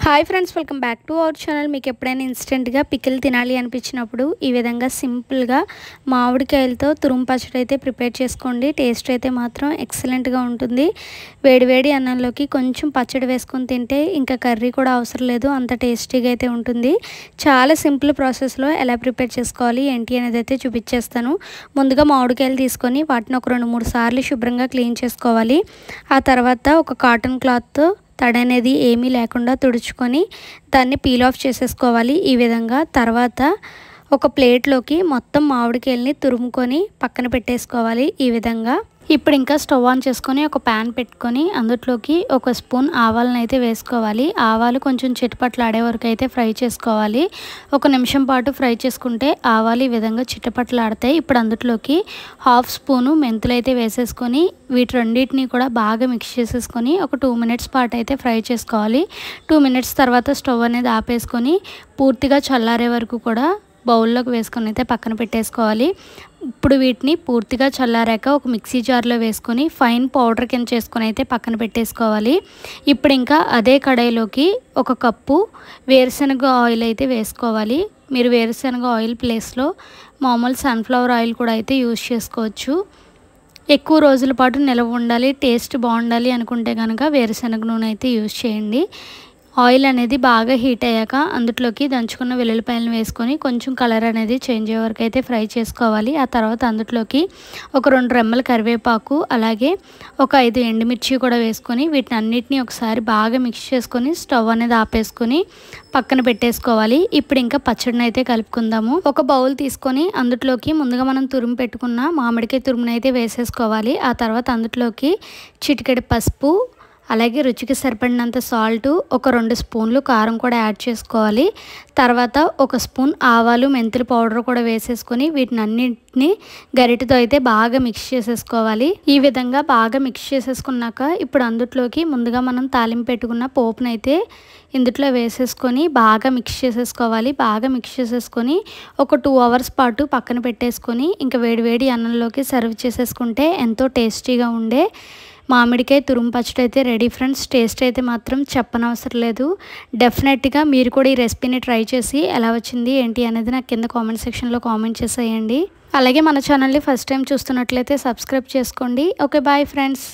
Hi friends, welcome back to our channel. మీకు ఎప్పుడైనా ఇన్స్టెంట్గా పికిల్ తినాలి అనిపించినప్పుడు ఈ విధంగా సింపుల్గా మామిడికాయలతో తురుము పచ్చడి అయితే ప్రిపేర్ చేసుకోండి. టేస్ట్ అయితే మాత్రం ఎక్సలెంట్గా ఉంటుంది. వేడివేడి అన్నంలోకి కొంచెం పచ్చడి వేసుకొని తింటే ఇంకా కర్రీ కూడా అవసరం లేదు, అంత టేస్టీగా అయితే ఉంటుంది. చాలా సింపుల్ ప్రాసెస్లో ఎలా ప్రిపేర్ చేసుకోవాలి ఏంటి అనేది అయితే చూపించేస్తాను. ముందుగా మామిడికాయలు తీసుకొని వాటిని ఒక 2-3 సార్లు శుభ్రంగా క్లీన్ చేసుకోవాలి. ఆ తర్వాత ఒక కాటన్ క్లాత్ తడి అనేది ఏమీ లేకుండా తుడుచుకొని దాన్ని పీల్ ఆఫ్ చేసేసుకోవాలి. ఈ విధంగా తర్వాత ఒక ప్లేట్లోకి మొత్తం మామిడికాయల్ని తురుముకొని పక్కన పెట్టేసుకోవాలి. ఈ విధంగా ఇప్పుడు ఇంకా స్టవ్ ఆన్ చేసుకొని ఒక ప్యాన్ పెట్టుకొని అందులోకి 1 స్పూన్ ఆవాలను అయితే వేసుకోవాలి. ఆవాలు కొంచెం చిటపట్లాడే వరకు అయితే ఫ్రై చేసుకోవాలి. 1 నిమిషం పాటు ఫ్రై చేసుకుంటే ఆవాలు ఈ విధంగా చిటపట్లాడతాయి. ఇప్పుడు అందులోకి 1/2 స్పూను మెంతులు అయితే వేసేసుకొని వీటి రెండింటిని కూడా బాగా మిక్స్ చేసేసుకొని ఒక 2 మినిట్స్ పాటు అయితే ఫ్రై చేసుకోవాలి. 2 మినిట్స్ తర్వాత స్టవ్ అనేది ఆపేసుకొని పూర్తిగా చల్లారే వరకు కూడా బౌల్లోకి వేసుకొని అయితే పక్కన పెట్టేసుకోవాలి. ఇప్పుడు వీటిని పూర్తిగా చల్లారాక ఒక మిక్సీ జార్లో వేసుకొని ఫైన్ పౌడర్ కింద చేసుకొని అయితే పక్కన పెట్టేసుకోవాలి. ఇప్పుడు ఇంకా అదే కడాయిలోకి 1 కప్పు వేరుశనగ ఆయిల్ అయితే వేసుకోవాలి. మీరు వేరుశనగ ఆయిల్ ప్లేస్లో మామూలు సన్ఫ్లవర్ ఆయిల్ కూడా అయితే యూజ్ చేసుకోవచ్చు. ఎక్కువ రోజుల పాటు నిల్వ ఉండాలి, టేస్ట్ బాగుండాలి అనుకుంటే కనుక వేరుశనగ నూనె అయితే యూజ్ చేయండి. ఆయిల్ అనేది బాగా హీట్ అయ్యాక అందులోకి దంచుకున్న వెల్లుల్లిపాయలను వేసుకొని కొంచెం కలర్ అనేది చేంజ్ అయ్యే వరకు అయితే ఫ్రై చేసుకోవాలి. ఆ తర్వాత అందులోకి ఒక 2 రెమ్మల కరివేపాకు అలాగే ఒక 5 ఎండుమిర్చి కూడా వేసుకొని వీటిని అన్నిటినీ ఒకసారి బాగా మిక్స్ చేసుకొని స్టవ్ అనేది ఆపేసుకొని పక్కన పెట్టేసుకోవాలి. ఇప్పుడు ఇంకా పచ్చడిని అయితే కలుపుకుందాము. ఒక బౌల్ తీసుకొని అందులోకి ముందుగా మనం తురుము పెట్టుకున్న మామిడికాయ తురుమును అయితే వేసేసుకోవాలి. ఆ తర్వాత అందులోకి చిటికెడు పసుపు అలాగే రుచికి సరిపడినంత సాల్ట్, ఒక 2 స్పూన్లు కారం కూడా యాడ్ చేసుకోవాలి. తర్వాత 1 స్పూన్ ఆవాలు మెంతుల పౌడర్ కూడా వేసేసుకొని వీటిని అన్నింటినీ గరిటెతో అయితే బాగా మిక్స్ చేసేసుకోవాలి. ఈ విధంగా బాగా మిక్స్ చేసేసుకున్నాక ఇప్పుడు అందులోకి ముందుగా మనం తాలింపు పెట్టుకున్న పోపును అయితే ఇందులో వేసేసుకొని బాగా మిక్స్ చేసేసుకోవాలి. బాగా మిక్స్ చేసేసుకొని ఒక 2 అవర్స్ పాటు పక్కన పెట్టేసుకొని ఇంకా వేడివేడి అన్నంలోకి సర్వ్ చేసేసుకుంటే ఎంతో టేస్టీగా ఉండే మామిడికాయ తురుము పచ్చడి అయితే రెడీ ఫ్రెండ్స్. టేస్ట్ అయితే మాత్రం చెప్పనవసరం లేదు. డెఫినెట్గా మీరు కూడా ఈ రెసిపీని ట్రై చేసి ఎలా వచ్చింది ఏంటి అనేది నాకు కింద కామెంట్ సెక్షన్లో కామెంట్ చేసేయండి. అలాగే మన ఛానల్ని ఫస్ట్ టైం చూస్తున్నట్లయితే సబ్స్క్రైబ్ చేసుకోండి. Okay, bye friends.